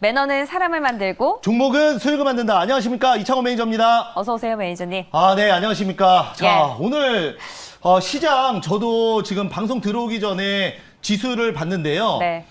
매너는 사람을 만들고 종목은 수익을 만든다. 안녕하십니까, 이창호 매니저입니다. 어서 오세요, 매니저님. 네, 안녕하십니까. 자, 예. 오늘 시장 저도 지금 방송 들어오기 전에 지수를 봤는데요. 네.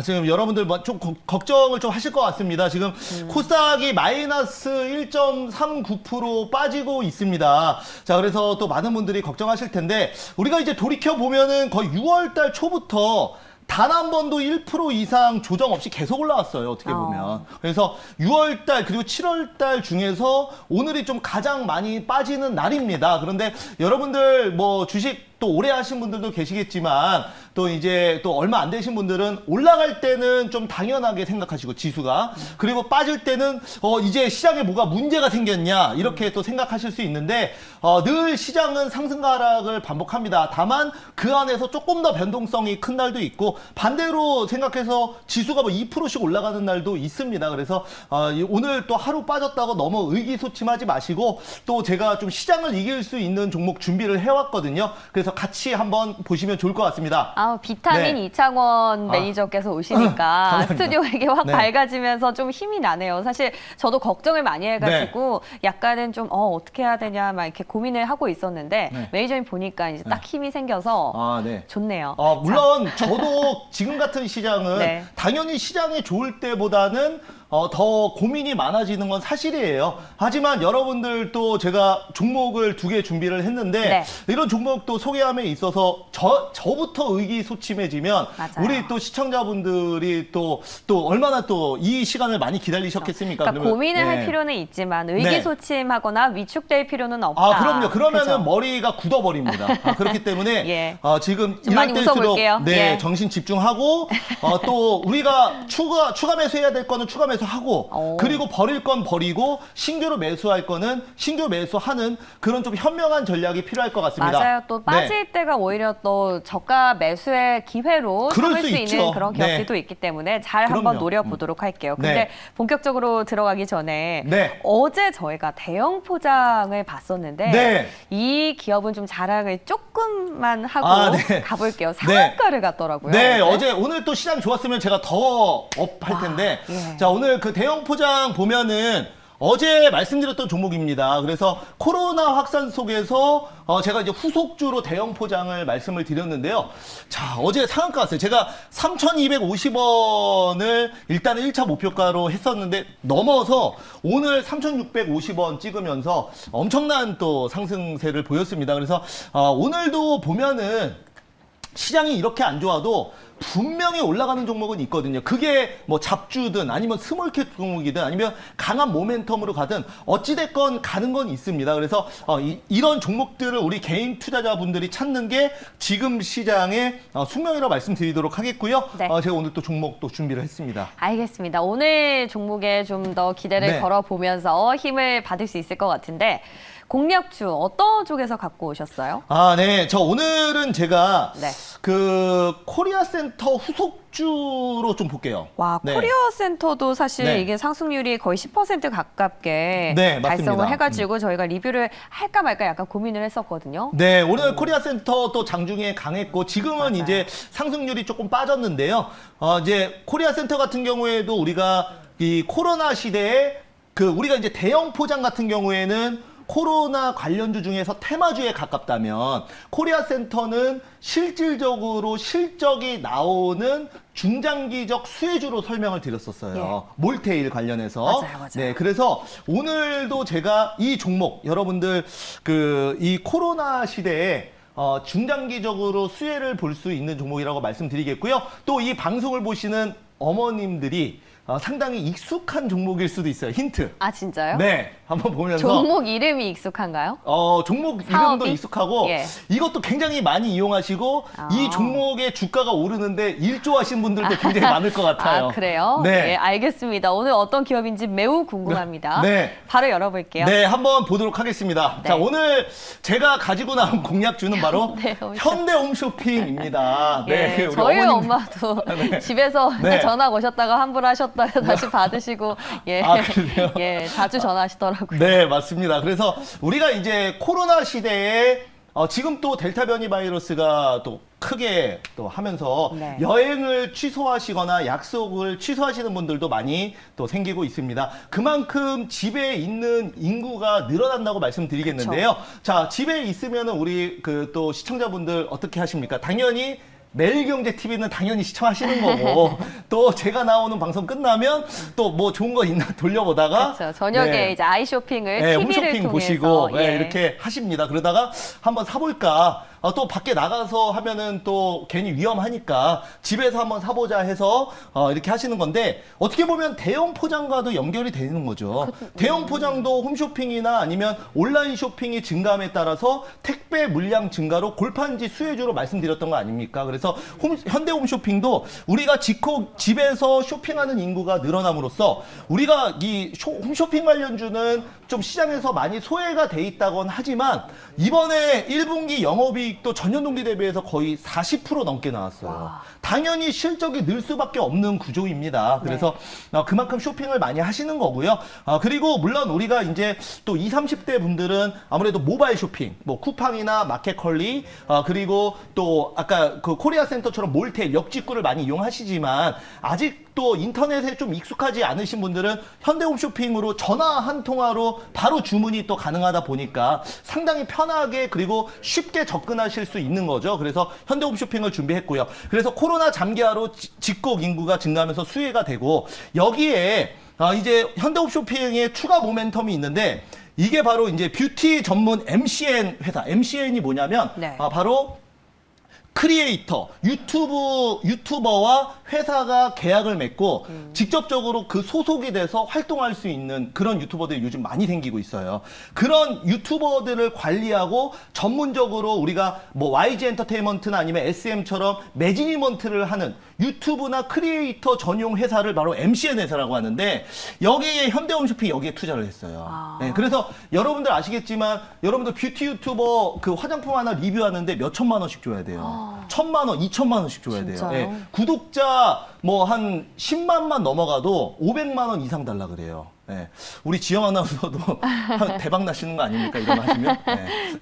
지금 여러분들 좀 걱정을 좀 하실 것 같습니다. 지금 코스닥이 마이너스 1.39% 빠지고 있습니다. 자, 그래서 또 많은 분들이 걱정하실 텐데, 우리가 이제 돌이켜 보면은 거의 6월 달 초부터 단 한 번도 1% 이상 조정 없이 계속 올라왔어요, 어떻게 보면. 그래서 6월 달 그리고 7월 달 중에서 오늘이 좀 가장 많이 빠지는 날입니다. 그런데 여러분들 뭐 주식 또 오래 하신 분들도 계시겠지만, 또 이제 또 얼마 안 되신 분들은 올라갈 때는 좀 당연하게 생각하시고, 지수가. 그리고 빠질 때는 이제 시장에 뭐가 문제가 생겼냐, 이렇게 또 생각하실 수 있는데, 늘 시장은 상승과 하락을 반복합니다. 다만 그 안에서 조금 더 변동성이 큰 날도 있고, 반대로 생각해서 지수가 뭐 2%씩 올라가는 날도 있습니다. 그래서 오늘 또 하루 빠졌다고 너무 의기소침하지 마시고, 또 제가 좀 시장을 이길 수 있는 종목 준비를 해왔거든요. 그래서 같이 한번 보시면 좋을 것 같습니다. 비타민 네. 이창원 매니저께서 오시니까 감사합니다. 스튜디오에게 확 네. 밝아지면서 좀 힘이 나네요. 사실 저도 걱정을 많이 해가지고 약간은 좀 어떻게 해야 되냐 막 이렇게 고민을 하고 있었는데, 네. 매니저님 보니까 이제 딱 힘이 생겨서 네. 좋네요. 물론 저도 지금 같은 시장은 네. 당연히 시장이 좋을 때보다는 더 고민이 많아지는 건 사실이에요. 하지만 여러분들도 제가 종목을 2개 준비를 했는데, 네. 이런 종목도 소개함에 있어서 저부터 의기소침해지면 맞아요. 우리 또 시청자분들이 또 얼마나 또 이 시간을 많이 기다리셨겠습니까? 그러니까 그러면, 고민을 할 네. 필요는 있지만 의기소침하거나 위축될 필요는 없다. 그럼요. 그러면은 그죠? 머리가 굳어버립니다. 그렇기 때문에 예. 지금 좀 이럴 많이 때일수록 웃어볼게요. 예. 정신 집중하고, 또 우리가 추가 매수해야 될 거는 추가 매수하고, 그리고 버릴 건 버리고, 신규로 매수할 거는 신규 매수하는 그런 좀 현명한 전략이 필요할 것 같습니다. 맞아요. 또 빠질 때가 오히려 또 저가 매수의 기회로 그럴 삼을 수 수 있죠. 있는 그런 기업들도 네. 있기 때문에 잘 그럼요. 한번 노려보도록 할게요. 근데 네. 본격적으로 들어가기 전에 네. 어제 저희가 대형 포장을 봤었는데 네. 이 기업은 좀 자랑을 조금만 하고 네. 가볼게요. 네. 상한가를 갔더라고요. 네, 오늘 또 시장 좋았으면 제가 더 업 할 텐데. 예. 자, 오늘 그 대형 포장 보면은 어제 말씀드렸던 종목입니다. 그래서 코로나 확산 속에서 제가 이제 후속주로 대형 포장을 말씀을 드렸는데요. 자, 어제 상한가 갔어요. 제가 3,250원을 일단은 1차 목표가로 했었는데 넘어서 오늘 3,650원 찍으면서 엄청난 또 상승세를 보였습니다. 그래서 오늘도 보면은 시장이 이렇게 안 좋아도 분명히 올라가는 종목은 있거든요. 그게 뭐 잡주든 아니면 스몰캡 종목이든 아니면 강한 모멘텀으로 가든 어찌됐건 가는 건 있습니다. 그래서 이런 종목들을 우리 개인 투자자분들이 찾는 게 지금 시장의 숙명이라고 말씀드리도록 하겠고요. 네. 제가 오늘 또 종목 또 준비를 했습니다. 알겠습니다. 오늘 종목에 좀 더 기대를 네. 걸어보면서 힘을 받을 수 있을 것 같은데, 공략주 어떤 쪽에서 갖고 오셨어요? 네. 저 오늘은 제가 네. 그 코리아 센터 후속주로 좀 볼게요. 와, 네. 코리아 센터도 사실 네. 이게 상승률이 거의 10% 가깝게 네, 달성을 맞습니다. 해가지고 저희가 리뷰를 할까 말까 약간 고민을 했었거든요. 네, 오늘 코리아 센터 또 장중에 강했고, 지금은 맞아요. 이제 상승률이 조금 빠졌는데요. 이제 코리아 센터 같은 경우에도 우리가 이 코로나 시대에 우리가 이제 대형 포장 같은 경우에는 코로나 관련주 중에서 테마주에 가깝다면, 코리아 센터는 실질적으로 실적이 나오는 중장기적 수혜주로 설명을 드렸었어요. 몰테일 관련해서. 맞아요. 네, 그래서 오늘도 제가 이 종목, 여러분들 이 코로나 시대에 중장기적으로 수혜를 볼 수 있는 종목이라고 말씀드리겠고요. 또 이 방송을 보시는 어머님들이 상당히 익숙한 종목일 수도 있어요. 힌트. 아, 진짜요? 네, 한번 보면서 종목 이름이 익숙한가요? 종목 이름도 사업이? 익숙하고, 예. 이것도 굉장히 많이 이용하시고, 이 종목의 주가가 오르는데 일조하신 분들도 굉장히 많을 것 같아요. 그래요? 네. 예, 알겠습니다. 오늘 어떤 기업인지 매우 궁금합니다. 네. 바로 열어볼게요. 네, 한번 보도록 하겠습니다. 네. 자, 오늘 제가 가지고 나온 공략주는 바로 현대홈쇼핑입니다. 예, 우리 저희 어머님. 엄마도 집에서 네. 전화 오셨다가 환불하셨다가 다시 받으시고, 그래요? 예, 자주 전화하시더라고요. 네, 맞습니다. 그래서 우리가 이제 코로나 시대에 지금 또 델타 변이 바이러스가 또 크게 또 하면서 네. 여행을 취소하시거나 약속을 취소하시는 분들도 많이 또 생기고 있습니다. 그만큼 집에 있는 인구가 늘어난다고 말씀드리겠는데요. 자, 집에 있으면은 우리 그 또 시청자분들 어떻게 하십니까? 당연히 매일경제 TV는 당연히 시청하시는 거고 또 제가 나오는 방송 끝나면 또 뭐 좋은 거 있나 돌려보다가 그렇죠. 저녁에 네. 이제 아이쇼핑을 네, TV를 홈쇼핑 통해서 보시고 예. 네, 이렇게 하십니다. 그러다가 한번 사볼까? 또 밖에 나가서 하면은 또 괜히 위험하니까 집에서 한번 사보자 해서 이렇게 하시는 건데 어떻게 보면 대형 포장과도 연결이 되는 거죠. 대형 포장도 홈쇼핑이나 아니면 온라인 쇼핑이 증가함에 따라서 택배 물량 증가로 골판지 수혜주로 말씀드렸던 거 아닙니까? 그래서 현대 홈쇼핑도 우리가 집에서 쇼핑하는 인구가 늘어남으로써 우리가 이 홈쇼핑 관련주는 좀 시장에서 많이 소외가 돼 있다곤 하지만 이번에 1분기 영업이익도 전년동기 대비해서 거의 40% 넘게 나왔어요. 와. 당연히 실적이 늘 수밖에 없는 구조입니다. 그래서 그만큼 쇼핑을 많이 하시는 거고요. 그리고 물론 우리가 이제 또 20, 30대 분들은 아무래도 모바일 쇼핑, 뭐 쿠팡이나 마켓컬리, 그리고 또 아까 그 코리아 센터처럼 몰텔, 역직구를 많이 이용하시지만 아직 또 인터넷에 좀 익숙하지 않으신 분들은 현대홈쇼핑으로 전화 한 통화로 바로 주문이 또 가능하다 보니까 상당히 편하게 그리고 쉽게 접근하실 수 있는 거죠. 그래서 현대홈쇼핑을 준비했고요. 그래서 코로나 잠기하로 직국 인구가 증가하면서 수혜가 되고 여기에 이제 현대홈쇼핑의 추가 모멘텀이 있는데 이게 바로 이제 뷰티 전문 MCN 회사. MCN이 뭐냐면 네. 바로 크리에이터, 유튜버와 회사가 계약을 맺고 직접적으로 그 소속이 돼서 활동할 수 있는 그런 유튜버들이 요즘 많이 생기고 있어요. 그런 유튜버들을 관리하고 전문적으로 우리가 뭐 YG 엔터테인먼트나 아니면 SM처럼 매니지먼트를 하는 유튜브나 크리에이터 전용 회사를 바로 MCN 회사라고 하는데 여기에 현대홈쇼핑이 여기에 투자를 했어요. 네, 그래서 여러분들 아시겠지만 여러분들 뷰티 유튜버 그 화장품 하나 리뷰하는데 몇 천만 원씩 줘야 돼요. 1,000만 원, 2천만 원씩 줘야 돼요. 진짜요? 예. 구독자 뭐 한 10만만 넘어가도 500만 원 이상 달라 그래요. 예. 우리 지영 아나운서도 대박 나시는 거 아닙니까? 이런 거 하시면.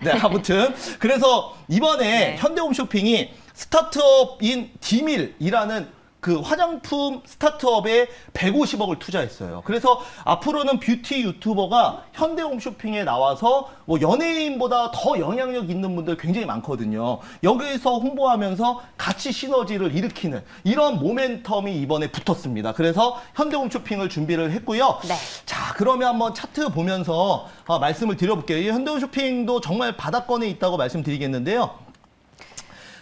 네, 아무튼 그래서 이번에 현대홈쇼핑이 스타트업인 디밀이라는 그 화장품 스타트업에 150억을 투자했어요. 그래서 앞으로는 뷰티 유튜버가 현대홈쇼핑에 나와서 뭐 연예인보다 더 영향력 있는 분들 굉장히 많거든요. 여기서 홍보하면서 같이 시너지를 일으키는 이런 모멘텀이 이번에 붙었습니다. 그래서 현대홈쇼핑을 준비를 했고요. 네. 자, 그러면 한번 차트 보면서 말씀을 드려볼게요. 이 현대홈쇼핑도 정말 바닥권에 있다고 말씀드리겠는데요.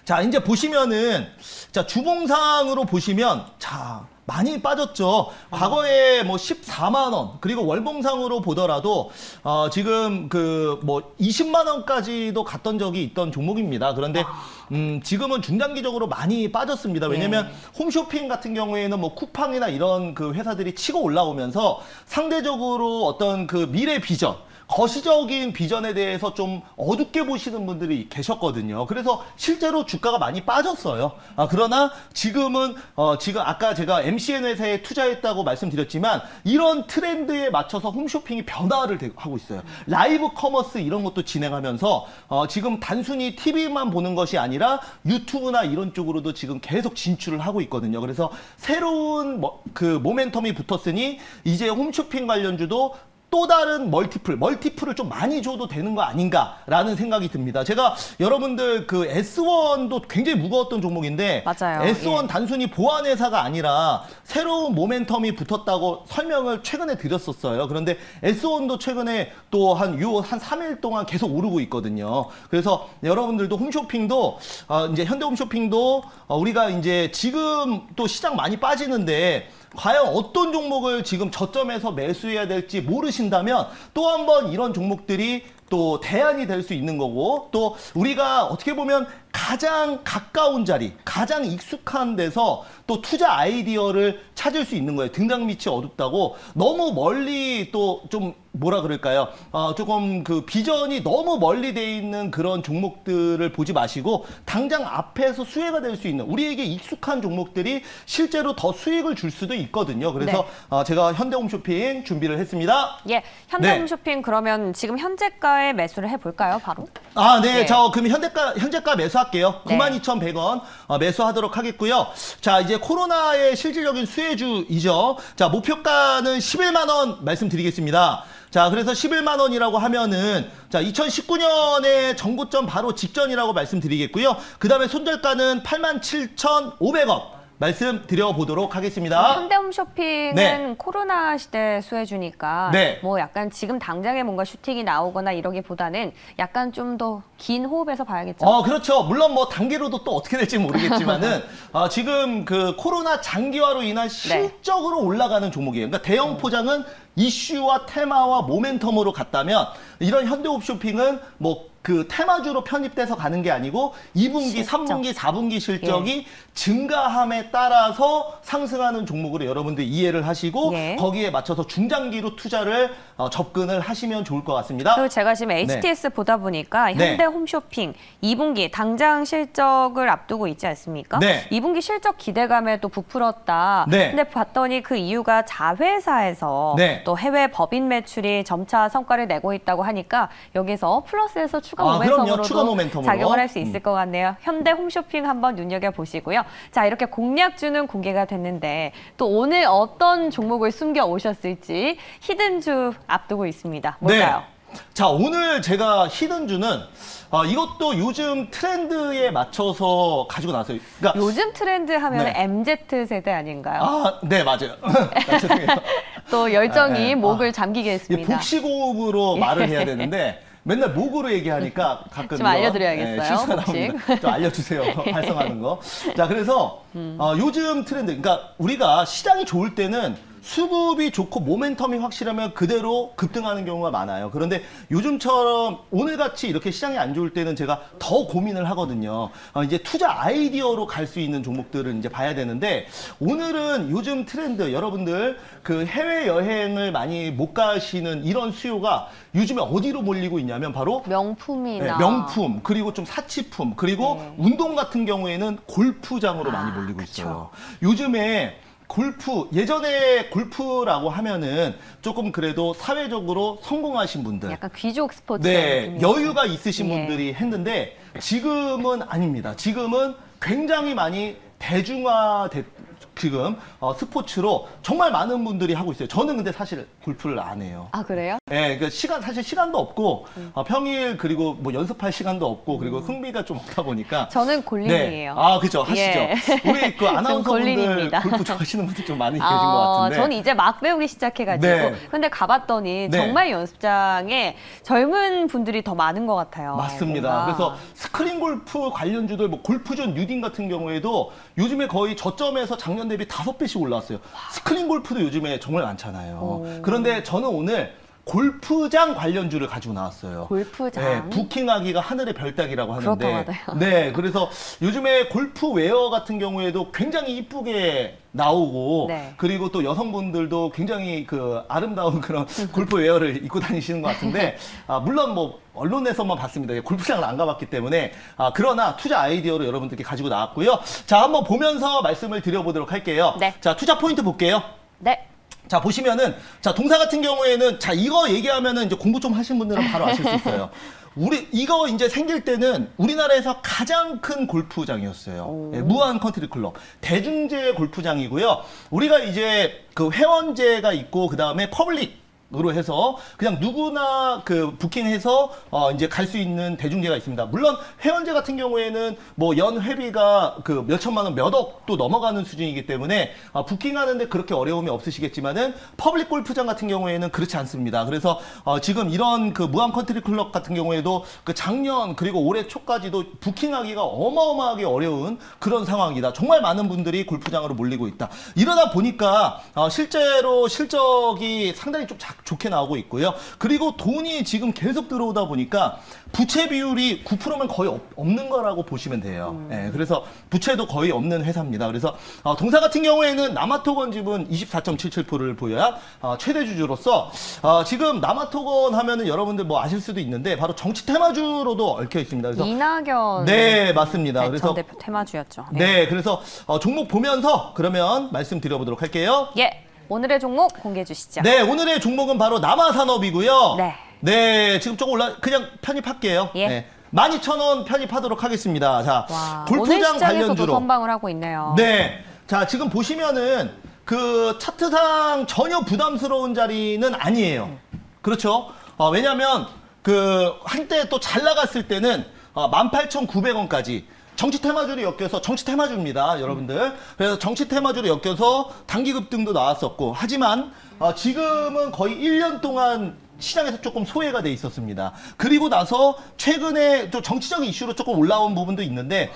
자, 이제 보시면은, 자, 주봉상으로 보시면, 자, 많이 빠졌죠. 과거에 뭐 14만원, 그리고 월봉상으로 보더라도, 지금 그 뭐 20만원까지도 갔던 적이 있던 종목입니다. 그런데, 지금은 중장기적으로 많이 빠졌습니다. 왜냐면 홈쇼핑 같은 경우에는 뭐 쿠팡이나 이런 그 회사들이 치고 올라오면서 상대적으로 어떤 그 미래 비전, 거시적인 비전에 대해서 좀 어둡게 보시는 분들이 계셨거든요. 그래서 실제로 주가가 많이 빠졌어요. 그러나 지금은 지금 아까 제가 MCN 회사에 투자했다고 말씀드렸지만 이런 트렌드에 맞춰서 홈쇼핑이 변화를 하고 있어요. 라이브 커머스 이런 것도 진행하면서 지금 단순히 TV만 보는 것이 아니라 유튜브나 이런 쪽으로도 지금 계속 진출을 하고 있거든요. 그래서 새로운 그 모멘텀이 붙었으니 이제 홈쇼핑 관련주도 또 다른 멀티플을 좀 많이 줘도 되는 거 아닌가라는 생각이 듭니다. 제가 여러분들 그 S1도 굉장히 무거웠던 종목인데 맞아요. S1 단순히 보안회사가 아니라 새로운 모멘텀이 붙었다고 설명을 최근에 드렸었어요. 그런데 S1도 최근에 또 한 3일 동안 계속 오르고 있거든요. 그래서 여러분들도 홈쇼핑도 이제 현대홈쇼핑도 우리가 이제 지금 또 시장 많이 빠지는데 과연 어떤 종목을 지금 저점에서 매수해야 될지 모르신다면 또 한 번 이런 종목들이 또 대안이 될 수 있는 거고 또 우리가 어떻게 보면 가장 가까운 자리, 가장 익숙한 데서 또 투자 아이디어를 찾을 수 있는 거예요. 등장 밑이 어둡다고 너무 멀리 또 좀 뭐라 그럴까요? 조금 그 비전이 너무 멀리 돼 있는 그런 종목들을 보지 마시고 당장 앞에서 수혜가 될 수 있는 우리에게 익숙한 종목들이 실제로 더 수익을 줄 수도 있거든요. 그래서 제가 현대홈쇼핑 준비를 했습니다. 예, 현대홈쇼핑 그러면 지금 현재가에 매수를 해볼까요, 바로? 네. 저 그럼 현재가 매수할게요. 네. 92,100원 매수하도록 하겠고요. 자, 이제 코로나의 실질적인 수혜주이죠. 자, 목표가는 11만 원 말씀드리겠습니다. 자, 그래서 11만 원이라고 하면은 자, 2019년에 정고점 바로 직전이라고 말씀드리겠고요. 그다음에 손절가는 87,500원. 말씀드려 보도록 하겠습니다. 현대홈쇼핑은 네. 코로나 시대 수혜주니까 네. 뭐 약간 지금 당장에 뭔가 슈팅이 나오거나 이러기보다는 약간 좀 더 긴 호흡에서 봐야겠죠. 그렇죠. 물론 뭐 단계로도 또 어떻게 될지 모르겠지만은 지금 그 코로나 장기화로 인한 실적으로 올라가는 종목이에요. 그러니까 대형 포장은 이슈와 테마와 모멘텀으로 갔다면 이런 현대홈쇼핑은 뭐 그 테마주로 편입돼서 가는 게 아니고 2분기, 실적. 3분기, 4분기 실적이 증가함에 따라서 상승하는 종목으로 여러분들 이해를 하시고 거기에 맞춰서 중장기로 투자를 접근을 하시면 좋을 것 같습니다. 그리고 제가 지금 HTS 보다 보니까 현대홈쇼핑 2분기 당장 실적을 앞두고 있지 않습니까? 2분기 실적 기대감에 또 부풀었다. 근데 봤더니 그 이유가 자회사에서 또 해외 법인 매출이 점차 성과를 내고 있다고 하니까 여기서 플러스에서 추가 모멘텀으로도 작용을 할 수 있을 것 같네요. 현대홈쇼핑 한번 눈여겨보시고요. 자, 이렇게 공략주는 공개가 됐는데 또 오늘 어떤 종목을 숨겨 오셨을지 히든주 앞두고 있습니다. 뭘까요? 자, 오늘 제가 히든주는 이것도 요즘 트렌드에 맞춰서 가지고 나왔어요. 그러니까 요즘 트렌드 하면 MZ세대 아닌가요? 네, 맞아요. 죄송해요. 또 열정이 목을 잠기게 했습니다. 복식호흡으로 말을 해야 되는데 맨날 목으로 얘기하니까 가끔 좀 알려드려야겠어요. 실수가 나옵니다. 좀 알려주세요. 발성하는 거. 자, 그래서 요즘 트렌드, 그러니까 우리가 시장이 좋을 때는 수급이 좋고 모멘텀이 확실하면 그대로 급등하는 경우가 많아요. 그런데 요즘처럼 오늘같이 이렇게 시장이 안 좋을 때는 제가 더 고민을 하거든요. 이제 투자 아이디어로 갈 수 있는 종목들을 이제 봐야 되는데 오늘은 요즘 트렌드 여러분들 그 해외여행을 많이 못 가시는 이런 수요가 요즘에 어디로 몰리고 있냐면 바로 명품이나 명품 그리고 좀 사치품 그리고 운동 같은 경우에는 골프장으로 많이 몰리고 있어요. 요즘에 골프, 예전에 골프라고 하면은 조금 그래도 사회적으로 성공하신 분들. 약간 귀족 스포츠. 여유가 있으신 분들이 했는데 지금은 아닙니다. 지금은 굉장히 많이 대중화됐, 지금 스포츠로 정말 많은 분들이 하고 있어요. 저는 근데 사실 골프를 안 해요. 아, 그래요? 네, 그러니까 사실 시간도 없고 평일 그리고 뭐 연습할 시간도 없고 그리고 흥미가 좀 없다 보니까 저는 골린이에요. 그죠, 하시죠. 우리 그 아나운서분들 골프 좋아하시는 분들 좀 많이 계신 것 같은데. 저는 이제 막 배우기 시작해가지고 근데 가봤더니 정말 연습장에 젊은 분들이 더 많은 것 같아요. 맞습니다. 뭔가. 그래서 스크린 골프 관련주들, 뭐 골프존 뉴딘 같은 경우에도 요즘에 거의 저점에서 작년 대비 5배씩 올라왔어요. 스크린 골프도 요즘에 정말 많잖아요. 그런데 저는 오늘 골프장 관련주를 가지고 나왔어요. 골프장? 네, 부킹하기가 하늘의 별따기라고 하는데. 그렇다고 네, 그래서 요즘에 골프 웨어 같은 경우에도 굉장히 이쁘게 나오고 그리고 또 여성분들도 굉장히 그 아름다운 그런 골프 웨어를 입고 다니시는 것 같은데 물론 뭐 언론에서만 봤습니다. 골프장을 안 가봤기 때문에 그러나 투자 아이디어로 여러분들께 가지고 나왔고요. 자, 한번 보면서 말씀을 드려보도록 할게요. 자, 투자 포인트 볼게요. 자, 보시면은, 자, 동사 같은 경우에는, 자, 이거 얘기하면은 이제 공부 좀 하신 분들은 바로 아실 수 있어요. 이거 이제 생길 때는 우리나라에서 가장 큰 골프장이었어요. 무한 컨트리 클럽. 대중제 골프장이고요. 우리가 이제 그 회원제가 있고, 그 다음에 퍼블릭. 으로 해서 그냥 누구나 그 부킹해서 이제 갈 수 있는 대중제가 있습니다. 물론 회원제 같은 경우에는 뭐 연 회비가 그 몇천만 원, 몇 억도 넘어가는 수준이기 때문에 부킹하는데 그렇게 어려움이 없으시겠지만은 퍼블릭 골프장 같은 경우에는 그렇지 않습니다. 그래서 지금 이런 그 무한 컨트리 클럽 같은 경우에도 그 작년 그리고 올해 초까지도 부킹하기가 어마어마하게 어려운 그런 상황이다. 정말 많은 분들이 골프장으로 몰리고 있다. 이러다 보니까 실제로 실적이 상당히 좀 좋게 나오고 있고요. 그리고 돈이 지금 계속 들어오다 보니까 부채 비율이 9%면 거의 없는 거라고 보시면 돼요. 예, 그래서 부채도 거의 없는 회사입니다. 그래서 동사 같은 경우에는 남아토건 지분 24.77%를 보여야 최대 주주로서 지금 남아토건 하면은 여러분들 뭐 아실 수도 있는데 바로 정치 테마주로도 얽혀 있습니다. 그래서 이낙연 네, 맞습니다. 전 그래서 대표 테마주였죠. 네, 그래서 종목 보면서 그러면 말씀드려보도록 할게요. 예, 오늘의 종목 공개해 주시죠. 네, 오늘의 종목은 바로 남아산업이고요. 네. 네, 지금 조금 그냥 편입할게요. 예. 네. 12,000원 편입하도록 하겠습니다. 자, 와, 골프장 오늘 시장에서도 관련주로. 선방을 하고 있네요. 네. 자, 지금 보시면은 그 차트상 전혀 부담스러운 자리는 아니에요. 그렇죠? 왜냐면 그 한때 또 잘 나갔을 때는 18,900원까지 정치 테마주로 엮여서 정치 테마주입니다, 여러분들. 그래서 정치 테마주로 엮여서 단기 급등도 나왔었고, 하지만 지금은 거의 1년 동안 시장에서 조금 소외가 돼 있었습니다. 그리고 나서 최근에 좀 정치적인 이슈로 조금 올라온 부분도 있는데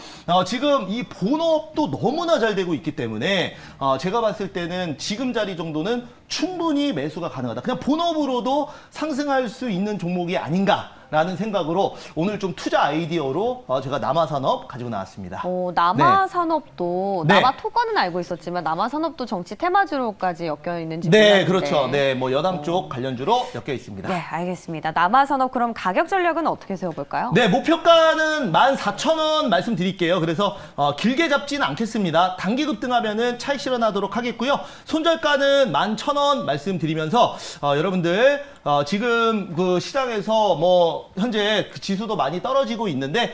지금 이 본업도 너무나 잘 되고 있기 때문에 제가 봤을 때는 지금 자리 정도는 충분히 매수가 가능하다. 그냥 본업으로도 상승할 수 있는 종목이 아닌가라는 생각으로 오늘 좀 투자 아이디어로 제가 남아산업 가지고 나왔습니다. 남아산업도 네. 남아토건은 알고 있었지만 남아산업도 정치 테마주로까지 엮여 있는지 네, 몰랐는데. 그렇죠. 네, 뭐 여당 쪽 관련주로 엮여 있습니다. 네, 알겠습니다. 남아산업 그럼 가격 전략은 어떻게 세워볼까요? 네, 목표가는 14,000원 말씀드릴게요. 그래서 길게 잡지는 않겠습니다. 단기 급등하면은 차익 실현하도록 하겠고요. 손절가는 11,000원 말씀드리면서 여러분들 지금 그 시장에서 뭐 현재 그 지수도 많이 떨어지고 있는데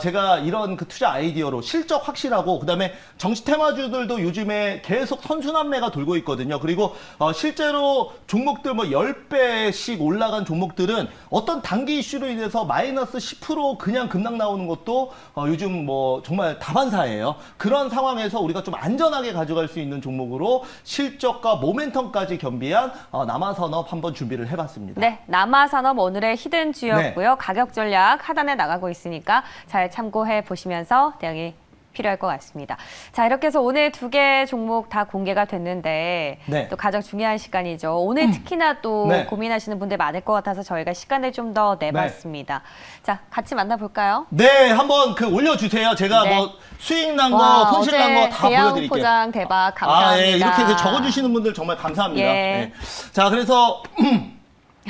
제가 이런 그 투자 아이디어로 실적 확실하고 그다음에 정치 테마주들도 요즘에 계속 선순환매가 돌고 있거든요. 그리고 실제로 종목들 뭐 10배씩 올라간 종목들은 어떤 단기 이슈로 인해서 마이너스 10% 그냥 급락 나오는 것도 요즘 뭐 정말 다반사예요. 그런 상황에서 우리가 좀 안전하게 가져갈 수 있는 종목으로 실적과 모멘텀까지 겸비한 남아산업 한번 준비를 해봤습니다. 네, 남아산업 오늘의 히든주였고요. 네. 가격 전략 하단에 나가고 있으니까 잘 참고해 보시면서 대응이 필요할 것 같습니다. 자, 이렇게 해서 오늘 두 개 종목 다 공개가 됐는데 네. 또 가장 중요한 시간이죠. 오늘 특히나 또 네. 고민하시는 분들 많을 것 같아서 저희가 시간을 좀 더 내봤습니다. 자, 같이 만나볼까요? 네, 한번 그 올려주세요. 제가 네. 뭐 수익 난 거, 손실 난 거 다 대형 보여드릴게요. 포장 대박 감사합니다. 예, 이렇게 그 적어주시는 분들 정말 감사합니다. 예. 네. 자, 그래서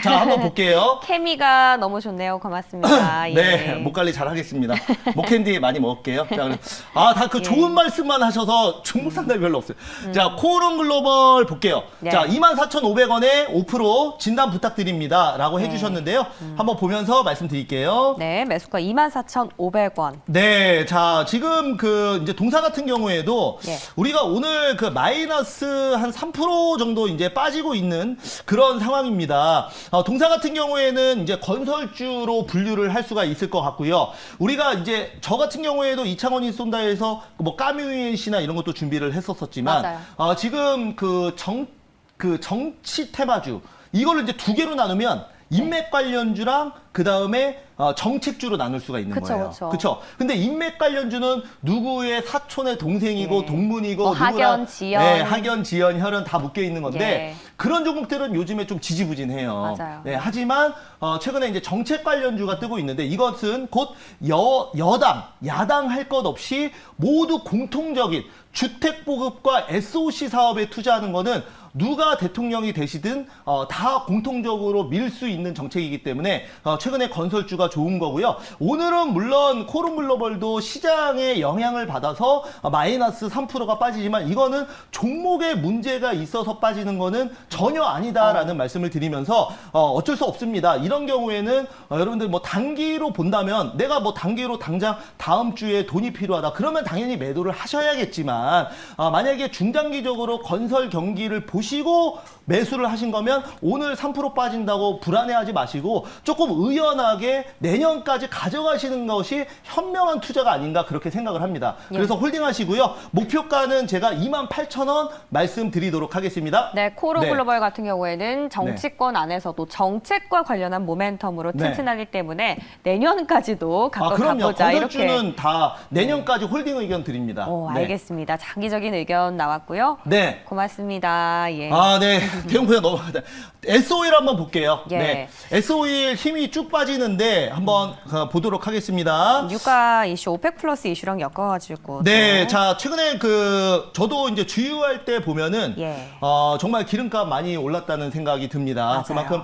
자, 한번 볼게요. 케미가 너무 좋네요. 고맙습니다. 네, 예. 목 관리 잘 하겠습니다. 목캔디 많이 먹을게요. 자, 다 그 좋은 말씀만 하셔서 종목 상담이 별로 없어요. 자, 코오롱 글로벌 볼게요. 네. 자, 24,500원에 5% 진단 부탁드립니다. 라고 해주셨는데요. 한번 보면서 말씀드릴게요. 네, 매수가 24,500원. 네, 자, 지금 그 이제 동사 같은 경우에도 예. 우리가 오늘 그 마이너스 한 3% 정도 이제 빠지고 있는 그런 상황입니다. 동사 같은 경우에는 이제 건설주로 분류를 할 수가 있을 것 같고요. 우리가 이제 저 같은 경우에도 이창원이 쏜다에서 뭐 까뮤이시나 이런 것도 준비를 했었지만 지금 그 정치 테마주 이거를 이제 두 개로 나누면 인맥 관련주랑 그 다음에 정책주로 나눌 수가 있는 거예요. 그렇죠. 근데 인맥 관련주는 누구의 사촌의 동생이고 동문이고 학연, 지연, 네, 학연, 지연, 혈연 다 묶여 있는 건데 예. 그런 종목들은 요즘에 좀 지지부진해요. 맞아요. 네, 하지만 최근에 이제 정책 관련주가 뜨고 있는데 이것은 곧 여당, 야당 할 것 없이 모두 공통적인 주택 보급과 SOC 사업에 투자하는 거는 누가 대통령이 되시든 다 공통적으로 밀 수 있는 정책이기 때문에 최근에 건설주가 좋은 거고요. 오늘은 물론 코오롱 글로벌도 시장의 영향을 받아서 마이너스 3%가 빠지지만 이거는 종목에 문제가 있어서 빠지는 거는 전혀 아니다라는 말씀을 드리면서 어쩔 수 없습니다. 이런 경우에는 여러분들 뭐 단기로 본다면 내가 뭐 단기로 당장 다음 주에 돈이 필요하다. 그러면 당연히 매도를 하셔야겠지만 만약에 중장기적으로 건설 경기를 보시고 매수를 하신 거면 오늘 3% 빠진다고 불안해하지 마시고 조금 의연하게 내년까지 가져가시는 것이 현명한 투자가 아닌가 그렇게 생각을 합니다. 그래서 홀딩하시고요. 목표가는 제가 28,000원 말씀드리도록 하겠습니다. 네, 코오롱 글로벌 같은 경우에는 정치권 안에서도 정책과 관련한 모멘텀으로 튼튼하기 때문에 내년까지도 갖고 가보자. 건설주는 이렇게. 다 내년까지 홀딩 의견 드립니다. 알겠습니다. 장기적인 의견 나왔고요. 네. 고맙습니다. 예. 네. 대형 포장 넘어가다. SO일 한번 볼게요. 예. 네. SO일 힘이 쭉 빠지는데 한번 보도록 하겠습니다. 유가 이슈, 오펙 플러스 이슈랑 엮어가지고. 네. 자, 최근에 저도 이제 주유할 때 보면은, 예. 정말 기름값 많이 올랐다는 생각이 듭니다. 맞아요. 그만큼,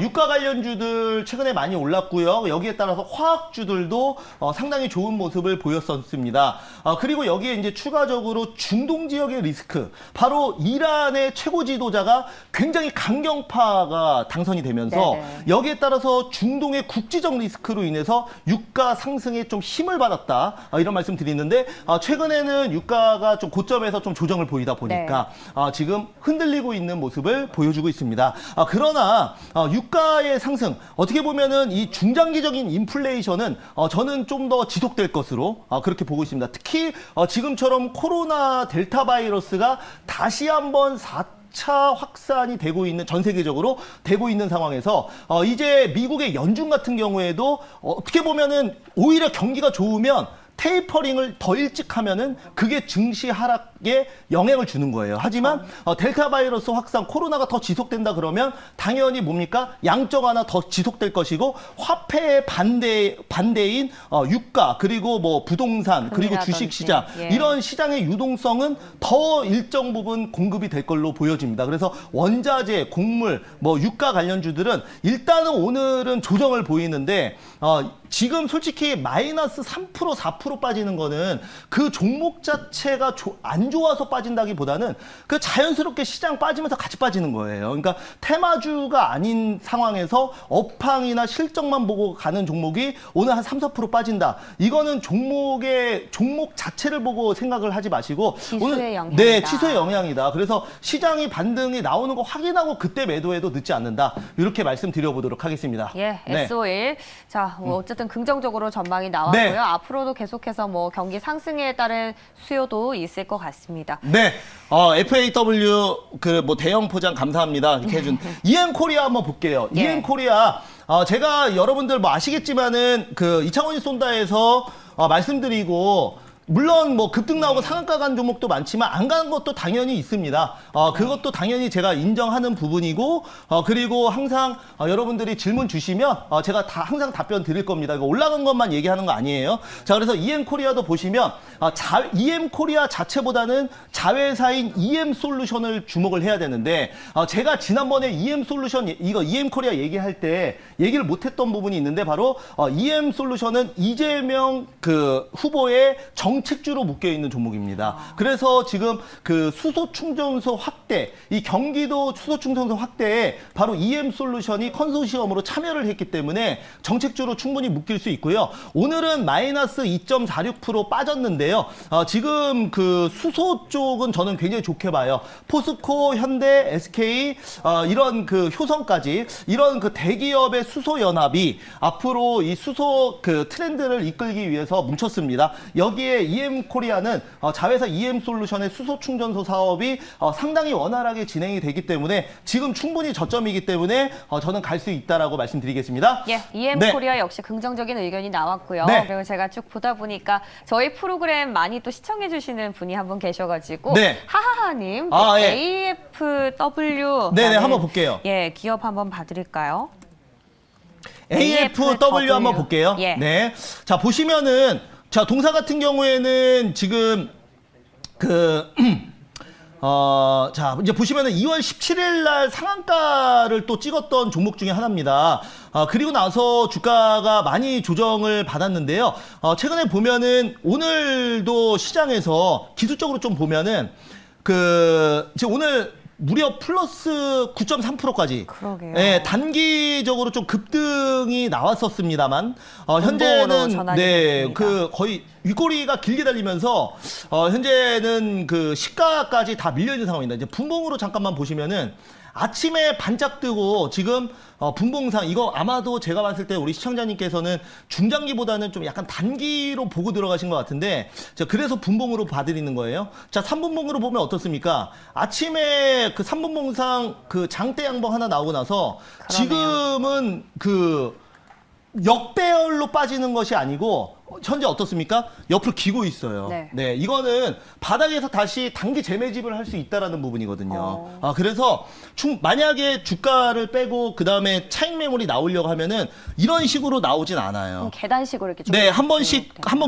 유가 관련주들 최근에 많이 올랐고요. 여기에 따라서 화학주들도 상당히 좋은 모습을 보였었습니다. 그리고 여기에 이제 추가적으로 중동 지역의 리스크, 바로 이란의 최고 지도자가 굉장히 강경파가 당선이 되면서 네네. 여기에 따라서 중동의 국지적 리스크로 인해서 유가 상승에 좀 힘을 받았다. 이런 말씀 드리는데 최근에는 유가가 좀 고점에서 좀 조정을 보이다 보니까 지금 흔들리고 있는 모습을 보여주고 있습니다. 그러나 유가의 상승, 어떻게 보면은 이 중장기적인 인플레이션은 저는 좀 더 지속될 것으로 그렇게 보고 있습니다. 특히 지금처럼 코로나 델타 바이러스가 다시 한번 4차 확산이 되고 있는, 전 세계적으로 되고 있는 상황에서 이제 미국의 연준 같은 경우에도 어떻게 보면은 오히려 경기가 좋으면 테이퍼링을 더 일찍 하면은 그게 증시 하락에 영향을 주는 거예요. 하지만 델타 바이러스 확산, 코로나가 더 지속된다 그러면 당연히 뭡니까? 양적 완화 더 지속될 것이고, 화폐의 반대인 유가, 그리고 뭐 부동산, 그리고 주식 시장, 예. 이런 시장의 유동성은 더 일정 부분 공급이 될 걸로 보여집니다. 그래서 원자재, 곡물, 뭐 유가 관련주들은 일단은 오늘은 조정을 보이는데 지금 솔직히 마이너스 3%, 4% 빠지는 거는 그 종목 자체가 안 좋아서 빠진다기보다는 그 자연스럽게 시장 빠지면서 같이 빠지는 거예요. 그러니까 테마주가 아닌 상황에서 업황이나 실적만 보고 가는 종목이 오늘 한 3, 4% 빠진다. 이거는 종목 자체를 보고 생각을 하지 마시고 지수의 영향이다. 네, 지수의 영향이다. 그래서 시장이 반등이 나오는 거 확인하고 그때 매도해도 늦지 않는다. 이렇게 말씀드려보도록 하겠습니다. 예, 네. SO일. 자, 어쨌든 긍정적으로 전망이 나왔고요. 네. 앞으로도 계속해서 뭐 경기 상승에 따른 수요도 있을 것 같습니다. 네, FAW 뭐 대형 포장 감사합니다. 이렇게 해준 EM 코리아 한번 볼게요. 예. EM 코리아 제가 여러분들 뭐 아시겠지만은 이창원이 쏜다에서 말씀드리고. 물론 뭐 급등 나오고 상한가 간 종목도 많지만 안 간 것도 당연히 있습니다. 그것도 당연히 제가 인정하는 부분이고, 그리고 항상 여러분들이 질문 주시면 제가 항상 답변 드릴 겁니다. 이거 올라간 것만 얘기하는 거 아니에요. 자, 그래서 EM 코리아도 보시면 EM 코리아 자체보다는 자회사인 EM 솔루션을 주목을 해야 되는데, 제가 지난번에 EM 솔루션 EM 코리아 얘기할 때 얘기를 못했던 부분이 있는데, 바로 EM 솔루션은 이재명 후보의 정책주로 묶여 있는 종목입니다. 그래서 지금 수소 충전소 확대, 이 경기도 수소 충전소 확대에 바로 EM 솔루션이 컨소시엄으로 참여를 했기 때문에 정책주로 충분히 묶일 수 있고요. 오늘은 마이너스 2.46% 빠졌는데요. 지금 수소 쪽은 저는 굉장히 좋게 봐요. 포스코, 현대, SK 이런 효성까지 이런 대기업의 수소 연합이 앞으로 이 수소 트렌드를 이끌기 위해서 뭉쳤습니다. 여기에 EM 코리아는 자회사 EM 솔루션의 수소 충전소 사업이 상당히 원활하게 진행이 되기 때문에 지금 충분히 저점이기 때문에 저는 갈 수 있다라고 말씀드리겠습니다. 예, EM 네. 코리아 역시 긍정적인 의견이 나왔고요. 네. 그리고 제가 쭉 보다 보니까 저희 프로그램 많이 또 시청해 주시는 분이 한 분 계셔가지고 네. 하하하님, 예. AFW 네네, 한번 볼게요. 예, 기업 한번 봐드릴까요? AFW 한번 볼게요. 예. 네. 자, 보시면은 자, 동사 같은 경우에는 지금 자, 이제 보시면은 2월 17일 날 상한가를 또 찍었던 종목 중에 하나입니다. 그리고 나서 주가가 많이 조정을 받았는데요. 최근에 보면은 오늘도 시장에서 기술적으로 좀 보면은 지금 오늘 무려 플러스 9.3%까지. 그러게요. 예, 단기적으로 좀 급등이 나왔었습니다만 현재는 거의 윗꼬리가 길게 달리면서 현재는 시가까지 다 밀려 있는 상황입니다. 이제 분봉으로 잠깐만 보시면은 아침에 반짝 뜨고 지금 분봉상 이거 아마도 제가 봤을 때 우리 시청자님께서는 중장기보다는 좀 약간 단기로 보고 들어가신 것 같은데 그래서 분봉으로 봐드리는 거예요. 자, 3분봉으로 보면 어떻습니까? 아침에 3분봉상 장대 양봉 하나 나오고 나서 그러네요. 지금은 역배열로 빠지는 것이 아니고 현재 어떻습니까? 옆으로 기고 있어요. 네, 이거는 바닥에서 다시 단기 재매집을 할 수 있다라는 부분이거든요. 그래서 만약에 주가를 빼고 그 다음에 차익 매물이 나오려고 하면은 이런 식으로 나오진 않아요. 계단식으로 이렇게 쭉 네, 한 번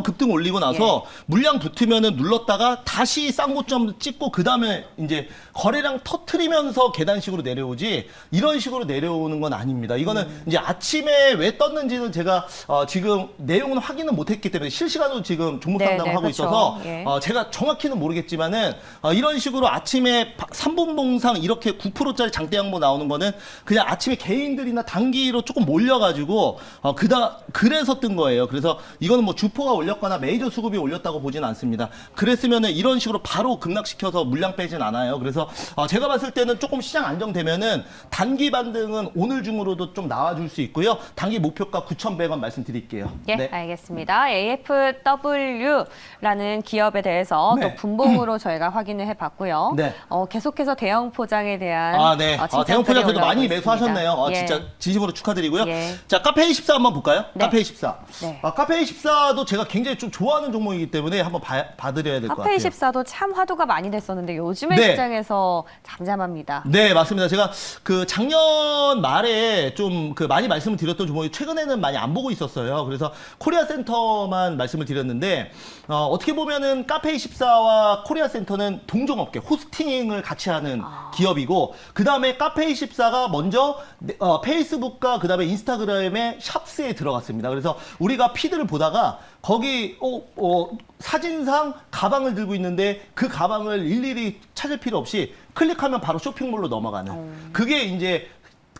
급등 올리고 나서 물량 붙으면은 눌렀다가 다시 쌍고점 찍고 그 다음에 이제 거래량 터트리면서 계단식으로 내려오지 이런 식으로 내려오는 건 아닙니다. 이거는 이제 아침에 왜 떴는지는 제가 지금 내용은 확인은 못했기 때문에 실시간으로 지금 종목 상담을 하고 있어서 제가 정확히는 모르겠지만은 이런 식으로 아침에 3분 봉상 이렇게 9%짜리 장대 양보 나오는 거는 그냥 아침에 개인들이나 단기로 조금 몰려가지고 그래서 뜬 거예요. 그래서 이거는 뭐 주포가 올렸거나 메이저 수급이 올렸다고 보진 않습니다. 그랬으면은 이런 식으로 바로 급락시켜서 물량 빼진 않아요. 그래서 제가 봤을 때는 조금 시장 안정되면은 단기 반등은 오늘 중으로도 좀 나와줄 수 있고요. 단기 목표가 9,100원 말씀드릴게요. 예, 네. 알겠습니다. AFW라는 기업에 대해서 또 분봉으로 저희가 확인을 해봤고요. 네. 계속해서 대형 포장에 대한 대형 포장 그래도 많이 매수하셨네요. 진짜 진심으로 축하드리고요. 자, 카페24 한번 볼까요? 카페24. 카페24도 제가 굉장히 좀 좋아하는 종목이기 때문에 한번 봐드려야 될 것 같아요. 카페24도 참 화두가 많이 됐었는데 요즘의 시장에서 잠잠합니다. 네, 맞습니다. 제가 그 작년 말에 좀 많이 말씀을 드렸던 종목이 최근에는 많이 안 보고 있었어요. 그래서 코리아 센터만 말씀을 드렸는데 어떻게 보면은 카페24와 코리아 센터는 동종업계, 호스팅을 같이 하는 기업이고 그 다음에 카페24가 먼저 페이스북과 그 다음에 인스타그램의 샵스에 들어갔습니다. 그래서 우리가 피드를 보다가 거기 사진상 가방을 들고 있는데 그 가방을 일일이 찾을 필요 없이 클릭하면 바로 쇼핑몰로 넘어가는 그게 이제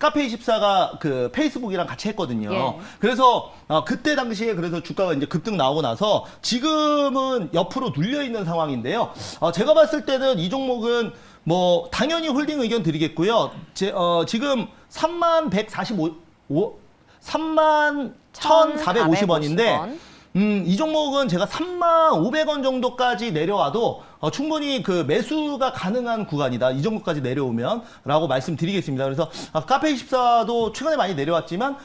카페24가 그 페이스북이랑 같이 했거든요. 그래서 그때 당시에 그래서 주가가 이제 급등 나오고 나서 지금은 옆으로 눌려 있는 상황인데요. 제가 봤을 때는 이 종목은 뭐 당연히 홀딩 의견 드리겠고요. 지금 31,450원인데 이 종목은 제가 35,500원 정도까지 내려와도 충분히 그 매수가 가능한 구간이다. 이 정도까지 내려오면 라고 말씀드리겠습니다. 그래서 카페24도 최근에 많이 내려왔지만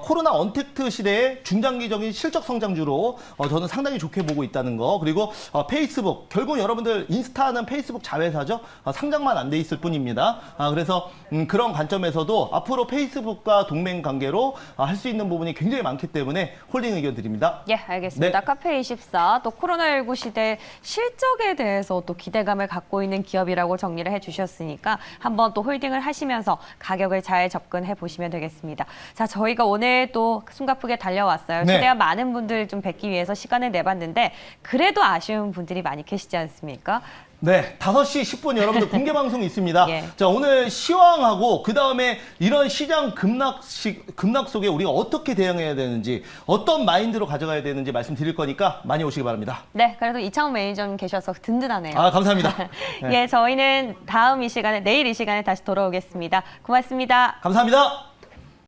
코로나 언택트 시대에 중장기적인 실적 성장주로 저는 상당히 좋게 보고 있다는 거. 그리고 페이스북, 결국 여러분들 인스타는 페이스북 자회사죠. 상장만 안 돼 있을 뿐입니다. 그래서 그런 관점에서도 앞으로 페이스북과 동맹 관계로 할 수 있는 부분이 굉장히 많기 때문에 홀딩 의견 드립니다. 예, 알겠습니다. 카페24 또 코로나19 시대 실적에 대해서 또 기대감을 갖고 있는 기업이라고 정리를 해주셨으니까 한번 또 홀딩을 하시면서 가격을 잘 접근해 보시면 되겠습니다. 자, 저희가 오늘 또 숨가쁘게 달려왔어요. 최대한 많은 분들 좀 뵙기 위해서 시간을 내봤는데 그래도 아쉬운 분들이 많이 계시지 않습니까? 네, 5시 10분 여러분들 공개 방송 있습니다. 자, 오늘 시황하고 그 다음에 이런 시장 급락 속에 우리가 어떻게 대응해야 되는지 어떤 마인드로 가져가야 되는지 말씀드릴 거니까 많이 오시기 바랍니다. 네, 그래도 이창훈 매니저님 계셔서 든든하네요. 감사합니다. 예, 저희는 다음 이 시간에 내일 이 시간에 다시 돌아오겠습니다. 고맙습니다. 감사합니다.